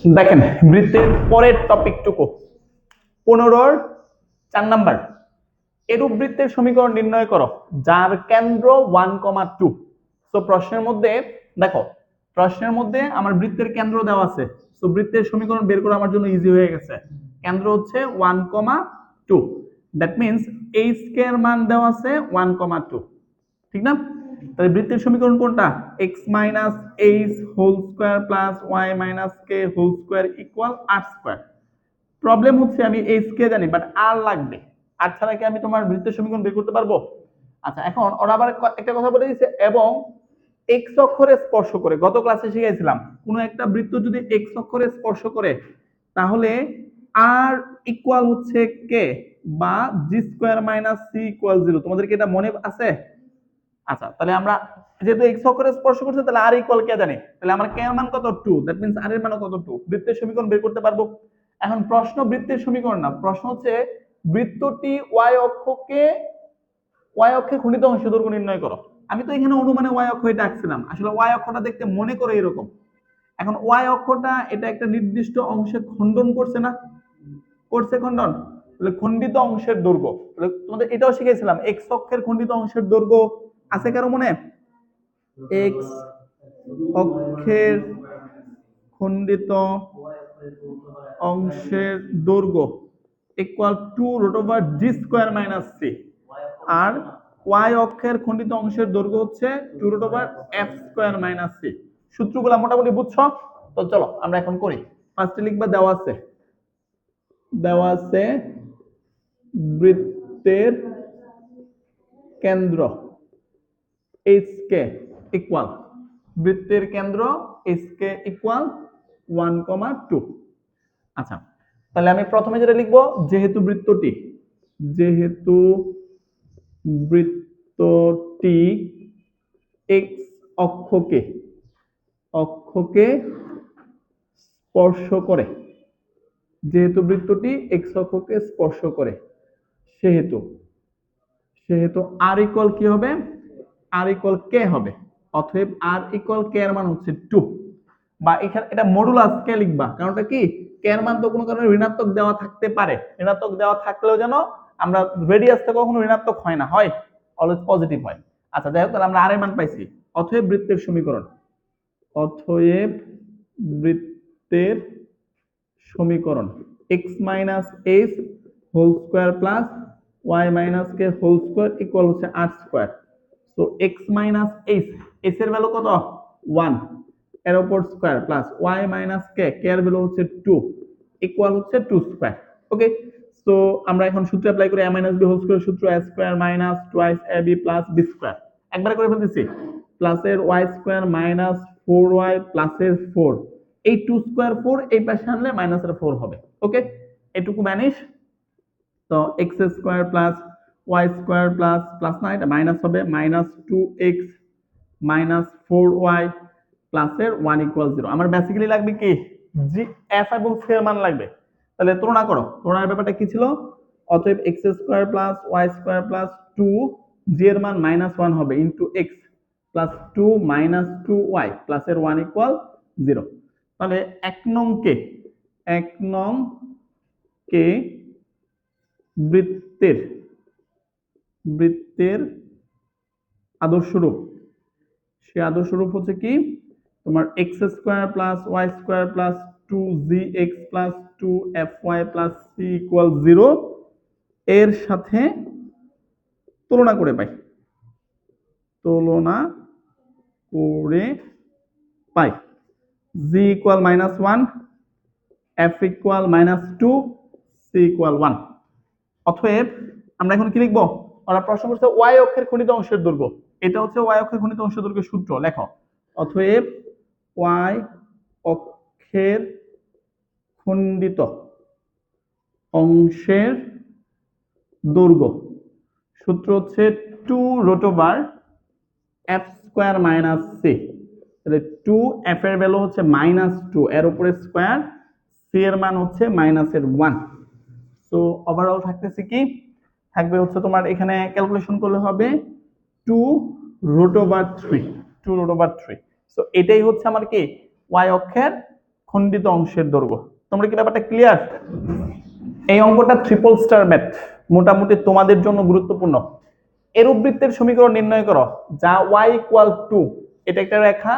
দেখেন বৃত্তের পরের টপিকটুকু 15-4 নাম্বার। এরূপ বৃত্তের সমীকরণ নির্ণয় করো যার কেন্দ্র 1,2। তো প্রশ্নের মধ্যে দেখো, প্রশ্নের মধ্যে আমার বৃত্তের কেন্দ্র দেওয়া আছে। তো বৃত্তের সমীকরণ বের করা আমার জন্য ইজি হয়ে গেছে। কেন্দ্র হচ্ছে 1,2, দ্যাট মিন্স এইচ কে এর মান দেওয়া আছে 1,2, ঠিক না? তাহলে বৃত্তের সমীকরণ কোনটা? x minus H whole square plus Y minus কে whole square equal R square. Problem হচ্ছে আমি এইচ কে জানি, বাট আর লাগবে। আর ছাড়া কি আমি তোমার বৃত্তের সমীকরণ বের করতে পারবো? আচ্ছা, এখন ওরা আবার একটা কথা বলে দিয়েছে, এবং এক্স অক্ষরে স্পর্শ করে। গত ক্লাসে শিখাইছিলাম কোন একটা বৃত্ত যদি এক্স অক্ষরে স্পর্শ করে তাহলে আর ইকুয়াল হচ্ছে কে বা জি স্কোয়ার মাইনাস সি ইকুয়াল 0। তোমাদের কি এটা মনে আছে? আচ্ছা, তাহলে আমরা যেহেতু এক্স অক্ষরে স্পর্শ করছে তাহলে আর ইকুয়াল কে জানি, তাহলে আমরা কে এর মান কত 2, দ্যাট মিন্স আর এর মান কত 2। বৃত্তের সমীকরণ বের করতে পারবো। এখন প্রশ্ন বৃত্তের সমীকরণ না, প্রশ্ন হচ্ছে বৃত্তটি ওয়াই অক্ষে খণ্ডিত অংশ দৈর্ঘ্য নির্ণয় করো। আমি তো এখানে অনুমানে ওয়াই অক্ষ এটা আঁকছিলাম, আসলে ওয়াই অক্ষটা দেখতে মনে করে এরকম। এখন ওয়াই অক্ষটা এটা একটা নির্দিষ্ট অংশে খণ্ডন করছে না? করছে খণ্ডন। তাহলে খণ্ডিত অংশের দৈর্ঘ্য, তাহলে তোমাদের এটাও শিখেছিলাম এক্স অক্ষের খণ্ডিত অংশের দৈর্ঘ্য আছে কারো মনে? এক্স অক্ষের খণ্ডিত অংশের দৈর্ঘ্য equal to root over G square minus C, আর ওয়াই অক্ষের খণ্ডিত অংশের দৈর্ঘ্য হচ্ছে two root over F square minus C. সূত্রগুলো মোটামুটি বুঝছো তো? চলো আমরা এখন করি। ফার্স্টে লিখবা দেওয়া আছে বৃত্তের কেন্দ্র এইচ কে ইকুয়াল, বৃত্তের কেন্দ্র এইচ কে ইকুয়াল 1,2। আচ্ছা, তাহলে আমি প্রথমে যেটা লিখবো, যেহেতু বৃত্তটি এক্স অক্ষকে স্পর্শ করে, যেহেতু বৃত্তটি এক্স অক্ষকে স্পর্শ করে, সেহেতু আর ইকুয়াল কি হবে? আর ইকুয়াল কে হবে। অতএব আর ইকুয়াল কে এর মান হচ্ছে 2, বা এখানে এটা মডুলাস কে লিখবা, কারণটা কি কে এর মান তো কোনো কারণে ঋণাত্মক দেওয়া থাকতে পারে। ঋণাত্মক দেওয়া থাকলেও যেন আমরা রেডিয়াসটা কখনো ঋণাত্মক হয় না, হয় অলওয়েজ পজিটিভ হয়। আচ্ছা, যাই হোক, তাহলে আমরা আর এর মান পাইছি। অতএব বৃত্তের সমীকরণ, অতএব বৃত্তের সমীকরণ x minus H whole square plus Y minus কে হোল স্কোয়ার ইকুয়াল হচ্ছে r square. So x minus h, s এর ভ্যালু কত? 1, এর উপর square plus Y minus k, k এর ভ্যালু হচ্ছে 2 ইকুয়াল হচ্ছে 2 স্কোয়ার। ওকে, সো আমরা এখন সূত্র অ্যাপ্লাই করি, a minus B whole square সূত্র, a square minus twice A B plus B square. একবার করে ফেলতেছি, প্লাসের ওয়াই স্কোয়ার মাইনাস 4y প্লাসের 4, এই 2 স্কোয়ার 4 এই পাশে আনলে মাইনাসের 4 হবে। ওকে, এটুকু ভ্যানিশ। তো X square plus Y square plus plus না, এটা মাইনাস হবে, মাইনাস 2x মাইনাস 4y প্লাসের 1 ইকুয়াল 0। আমার বেসিক্যালি লাগবে কি জি, এফ এবং সি এর মান লাগবে। তাহলে তুলনা করো, তুলনার ব্যাপারটা কি ছিল? অতএব X square plus Y square plus 2, G এর মান -1 হবে into x plus 2 minus 2y প্লাসের 1 ইকুয়াল 0। তাহলে এক নং কে বৃত্তের আদর্শ রূপ, সে আদর্শ রূপ হচ্ছে কি তোমার X square plus Y square plus 2gx plus 2fy plus C equal 0 এর সাথে তুলনা করে পাই, g equal -1, f equal -2, c equal 1। অতএব আমরা এখন কি লিখবো? ওরা প্রশ্ন করছে y অক্ষের খণ্ডিত অংশের দৈর্ঘ্য, এটা হচ্ছে y অক্ষের খণ্ডিত অংশের দৈর্ঘ্যের সূত্র। লেখো, অতএব y অক্ষের খণ্ডিত অংশের দৈর্ঘ্য সূত্র হচ্ছে 2 root over f square minus c। তাহলে 2 f এর ভ্যালু হচ্ছে -2, এর উপরে স্কয়ার, c এর মান হচ্ছে -1। সো ওভারঅল থাকতেছে কি, থাকবে হচ্ছে তোমার এখানে ক্যালকুলেশন করলে হবে 2 রুট ওভার 3। সো এটাই হচ্ছে আমার কি y অক্ষের খণ্ডিত অংশের দৈর্ঘ্য। তোমরা কি ব্যাপারটা ক্লিয়ার? এই অঙ্কটা ট্রিপল স্টার ম্যাথ, মোটামুটি তোমাদের জন্য গুরুত্বপূর্ণ। এরূপ বৃত্তের সমীকরণ নির্ণয় করো যা y ইকুয়াল 2, এটা একটা রেখা,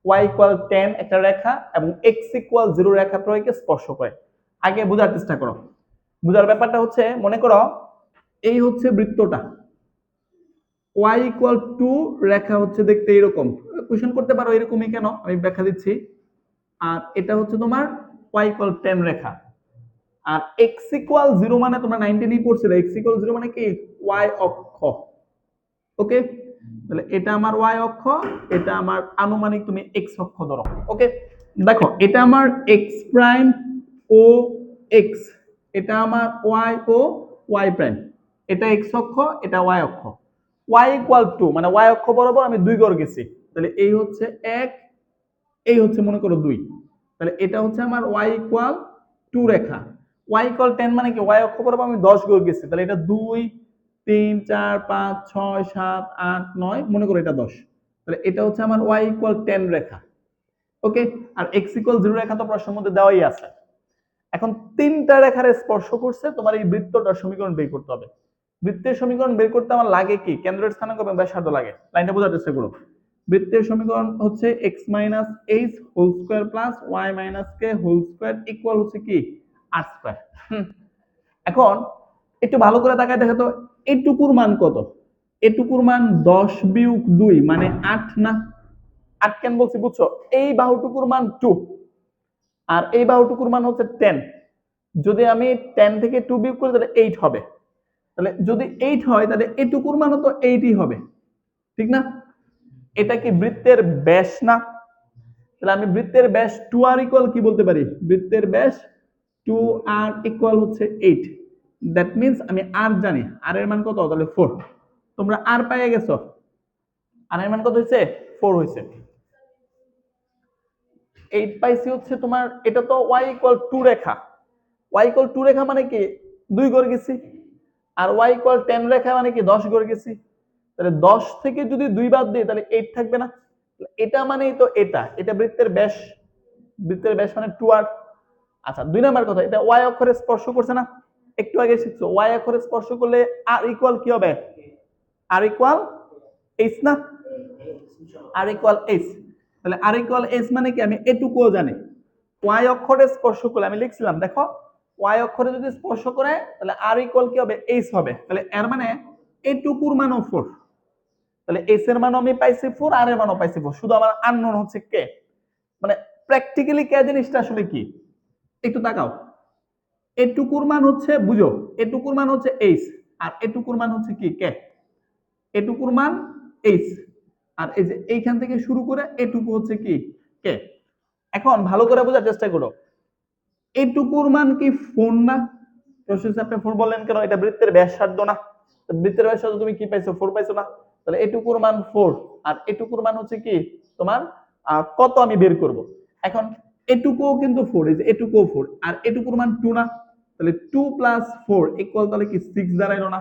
y ইকুয়াল 10 একটা রেখা, এবং x ইকুয়াল 0 রেখা ত্রয়কে স্পর্শ করে। আগে বোঝার চেষ্টা করো। বোঝার ব্যাপারটা হচ্ছে, মনে করো এই হচ্ছে বৃত্তটা, y ইকুয়াল 2 রেখা হচ্ছে দেখতে এরকম। কোশ্চেন করতে পারো এরকমই কেন, আমি ব্যাখ্যা দিচ্ছি। আর এটা হচ্ছে তোমার y ইকুয়াল 10 রেখা, আর x ইকুয়াল 0 মানে তোমরা 19 পড়ছিলে, x ইকুয়াল 0 মানে কি y অক্ষ। ওকে, তাহলে এটা আমার y অক্ষ, এটা আমার আনুমানিক তুমি x অক্ষ ধরো। ওকে, দেখো এটা আমার x প্রাইম ও x, এটা আমার y ও y প্রাইম, এটা x অক্ষ, এটা y অক্ষ। y ইকুয়াল 2 মানে y অক্ষ বরাবর আমি 2 ঘর গেছি, তাহলে এই হচ্ছে 1, এই হচ্ছে মনে করো 2, তাহলে এটা হচ্ছে আমার y ইকুয়াল 2 রেখা। y ইকুয়াল 10 মানে কি y অক্ষ বরাবর আমি 10 ঘর গেছি, তাহলে এটা 2 3 4 5 6 7 8 9, মনে করো এটা 10, তাহলে এটা হচ্ছে আমার y ইকুয়াল 10 রেখা। ওকে, আর x ইকুয়াল 0 রেখা তো প্রশ্নের মধ্যে দেওয়াই আছে। এখন তিনটা রেখার স্পর্শ করছে, তোমার এই বৃত্তটার সমীকরণ বের করতে হবে। বৃত্তের সমীকরণ বের করতে আমার লাগে কি, কেন্দ্রের স্থানাঙ্ক এবং ব্যাসার্ধ লাগে। লাইনটা বোঝার চেষ্টা করো। বৃত্তের সমীকরণ হচ্ছে x minus H whole square plus y minus কে হোল স্কয়ার ইকুয়াল হচ্ছে কি r স্কয়ার। এখন একটু ভালো করে তাকায় দেখো তো, এটুকুর মান কত? এটুকুর মান 10 বিয়োগ 2 মানে 8 না? 8 কেন বলছি বুঝছো? এই বাহুটুকুর মান 2 আর এই বাহুটুকুর মান হচ্ছে 10। যদি আমি 10 থেকে 2 বিয়োগ করি তাহলে 8 হবে। তাহলে যদি 8 হয় তাহলে এটুকুর মানও তো 8ই হবে, ঠিক না? এটা কি বৃত্তের ব্যাস না? তাহলে আমি বৃত্তের ব্যাস 2r ইকুয়াল কি বলতে পারি? বৃত্তের ব্যাস 2r ইকুয়াল হচ্ছে 8। দ্যাট মিন্স আমি r জানি, r এর মান কত? তাহলে 4। তোমরা r পেয়ে গেছো, r এর মান কত হয়েছে? 4 হয়েছে। 8 পাইছি হচ্ছে তোমার, এটা তো y ইকুয়াল 2 রেখা, y ইকুয়াল 2 রেখা মানে কি 2 ঘর গেছি, আর y ইকুয়াল 10 রেখা মানে কি 10 ঘর গেছি। তাহলে 10 থেকে যদি 2 বাদ দিই তাহলে 8 থাকবে না? এটা মানেই তো এটা, এটা বৃত্তের ব্যাস, বৃত্তের ব্যাস মানে 2r। আচ্ছা, 2 নাম্বার কথা, এটা y অক্ষরে স্পর্শ করছে না? একটু আগে শিখছো y অক্ষরে স্পর্শ করলে r ইকুয়াল কি হবে? r ইকুয়াল h না? r equal h। তাহলে r ইকুয়াল h মানে কি, আমি এটুকুও জানি। y অক্ষরে স্পর্শ করলে আমি লিখছিলাম, দেখো y অক্ষরে যদি স্পর্শ করে তাহলে r ইকুয়াল কি হবে? h হবে। তাহলে এর মানে এটুকুর মানও 4, তাহলে h এর মানও আমি পাইছি 4, r এর মানও পাইছি 4, শুধু আমার আননোন হচ্ছে কে। মানে প্র্যাকটিক্যালি কে জিনিসটা আসলে কি, একটু তাকাও। এটুকুর মান হচ্ছে, বুঝো, এটুকুর মান হচ্ছে h, আর এটুকুর মান হচ্ছে কি কে। এটুকুর মান h, আর এই যে এইখান থেকে শুরু করে এটুকু হচ্ছে কি কে। এখন ভালো করে বোঝার চেষ্টা করো, এটুকুর মান কি 4 না? প্রসেস আপনি 4 বললেন কেন? এটা বৃত্তের ব্যাসার্ধ না? বৃত্তের ব্যাসার্ধ তুমি কি পাইছো? 4 পাইছো না? তাহলে এটুকুর মান 4, আর এটুকুর মান হচ্ছে কি তোমার কত আমি বের করব। এখন এটুকুও কিন্তু 4, এই যে এটুকুও 4, আর এটুকুর মান 2 না? তাহলে 2 প্লাস 4 ইকুয়াল তাহলে কি 6 দাঁড়াইলো না?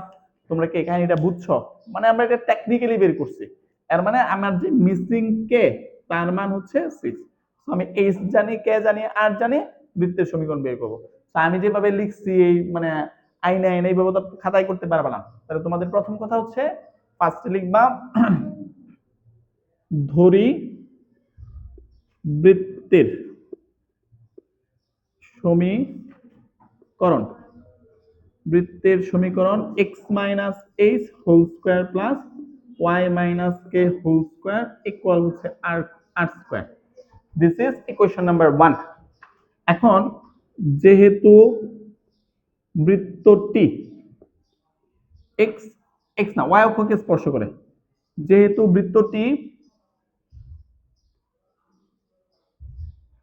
তোমরা কি কাহিনীটা বুঝছো? মানে আমরা এটা টেকনিক্যালি বের করছি। এর মানে আমার যে মিসিং কে, তার মান হচ্ছে 6। তো আমি h জানি, কে জানি, r জানি, বৃত্তের সমীকরণ বের করব। তো আমি যেভাবে লিখছি এই মানে আইনে আইনে এইভাবে তো খাতায় করতে পারবে না। তাহলে তোমাদের প্রথম কথা হচ্ছে ফার্স্টে লিখবা ধরি বৃত্তের সমীকরণ, বৃত্তের সমীকরণ x minus H whole square plus y minus কে হোল স্কয়ার ইকুয়াল হচ্ছে r square. This is equation number 1। এখন যেহেতু বৃত্তটি x x না y অক্ষকে স্পর্শ করে, যেহেতু বৃত্তটি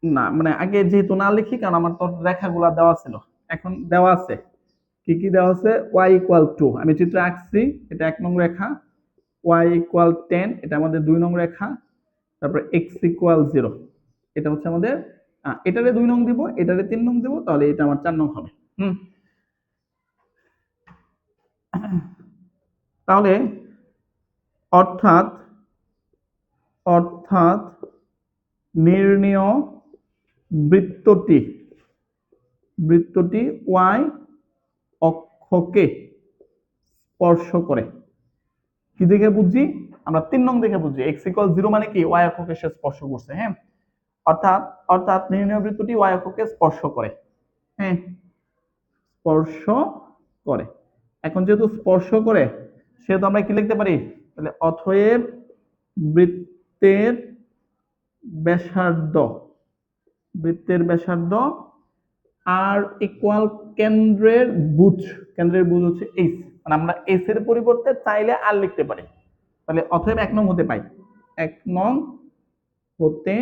না, মানে আগে যেহেতু না লিখি কারণ আমার তো রেখাগুলো দেওয়া ছিল, এখন দেওয়া আছে। কি কি দেওয়া আছে? y ইকুয়াল 2 আমি চিত্র আঁকছি, এটা 1 নং রেখা, y ইকুয়াল 10 এটা আমাদের 2 নং রেখা, তারপর x ইকুয়াল 0 এটা হচ্ছে আমাদের, এটারে 2 নং দিব, এটারে 3 নং দিব, তাহলে এটা আমার 4 নং হবে। তাহলে অর্থাৎ অর্থাৎ নির্ণেয় বৃত্তটি বৃত্তটি ওয়াই অক্ষকে স্পর্শ করে। কি দেখে বুঝি? আমরা 3 নং দেখে বুঝি। x = 0 মানে কি y অক্ষকে সে স্পর্শ করছে। হ্যাঁ, অর্থাৎ অর্থাৎ নির্ণয় বৃত্তটি y অক্ষকে স্পর্শ করে। হ্যাঁ, স্পর্শ করে। এখন যেহেতু স্পর্শ করে সেহেতু আমরা কি লিখতে পারি? তাহলে অতএব বৃত্তের ব্যাসার্ধ আর ইকুয়াল কেন্দ্রের বুজ হচ্ছে এইচ, মানে আমরা এস এর পরিবর্তে চাইলে আর লিখতে পারি। তাহলে অতএব 1 নং হতে পাই, 1 নং হতে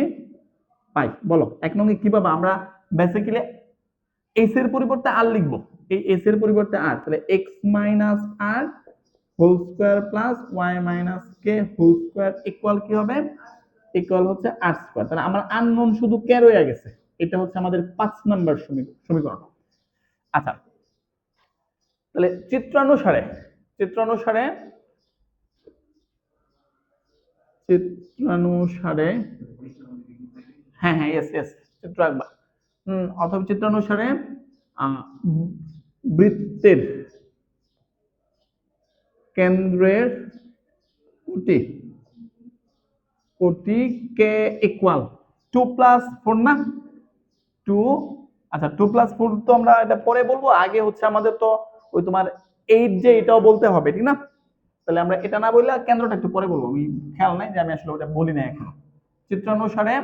পাই। বলো 1 নং এ কি পাবো? আমরা বেসিক্যালি এস এর পরিবর্তে আর লিখবো, এই এস এর পরিবর্তে আর, তাহলে x minus r whole square plus y minus কে হোল স্কয়ার ইকুয়াল কি হবে? ইকুয়াল হচ্ছে আর স্কয়ার। তাহলে আমার আননোন শুধু কে রয়ে গেছে, এটা হচ্ছে আমাদের 5 নাম্বার সমীকরণ। আচ্ছা, তাহলে চিত্রানুসারে হ্যাঁ হ্যাঁ ইয়েস ইয়েস চিত্র আঁকবা। অথবা চিত্রানুসারে বৃত্তের কেন্দ্রের কোটি কে ইকুয়াল 2 + 4 না? 2, আচ্ছা 2 + 4 তো আমরা এটা পরে বলবো, আগে হচ্ছে আমাদের তো ওই তোমার 8 যে এটাও বলতে হবে, ঠিক না? তাহলে আমরা এটা না বললে কেন্দ্রটা একটু পরে বলবো, আমি খেয়াল নাই যে আমি আসলে ওটা বলি না এখনো। চিত্রানুসারে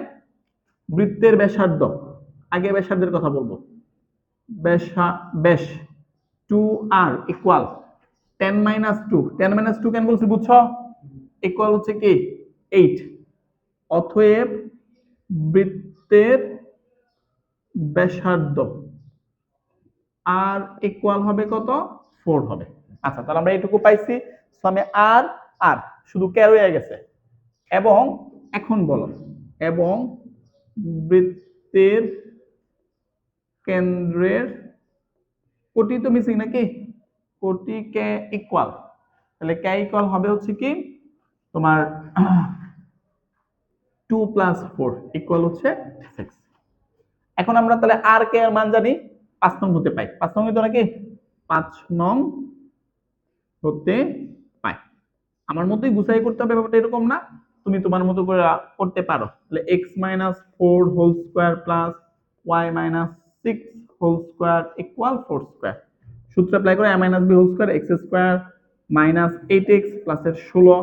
বৃত্তের ব্যাসার্ধ, আগে ব্যাসার্ধের কথা বলবো। ব্যাস 2r ইকুয়াল 10 - 2, 10 - 2 কেন বলছি বুঝছো? ইকুয়াল হচ্ছে কি 8। অতএব বৃত্তের ব্যাসার্ধ আর ইকুয়াল হবে কত? 4 হবে। আচ্ছা, তাহলে আমরা এটুকু পাইছি। সো আমি আর আর শুধু কে রয়ে গেছে। এবং এখন বলো, এবং বৃত্তের কেন্দ্রের কোটি তো মিসিং নাকি? কোটি কে ইকুয়াল, তাহলে কে ইকুয়াল হবে হচ্ছে কি তোমার 2 + 4 ইকুয়াল হচ্ছে 6। এখন আমরা তাহলে আর কে এর মান জানি, 5 নং হতে পাই। 5 নং তো নাকি? 5 নং হতে পাই। আমার মতোই গুছাই করতে হবে ব্যাপারটা এরকম না, তুমি তোমার মতো করে করতে পারো। তাহলে x - 4 whole square plus y - 6 whole square equal 4 square. সূত্র অ্যাপ্লাই করে a - b whole square x square minus 8x plus এর 16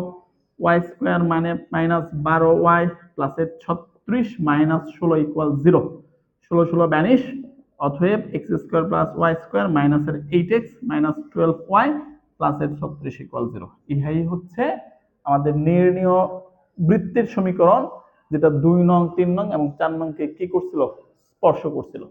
y স্কয়ার মানে মাইনাস 12y প্লাস এর 36 মাইনাস 16 ইকুয়াল 0। 16 16 ভ্যানিশ। অতএব x square plus y square minus এর 8x minus 12y plus এর 36 equal 0। ইহাই হচ্ছে আমাদের নির্ণীয় বৃত্তের সমীকরণ, যেটা 2 নং 3 নং এবং 4 নং কে কি করছিল? স্পর্শ করছিল।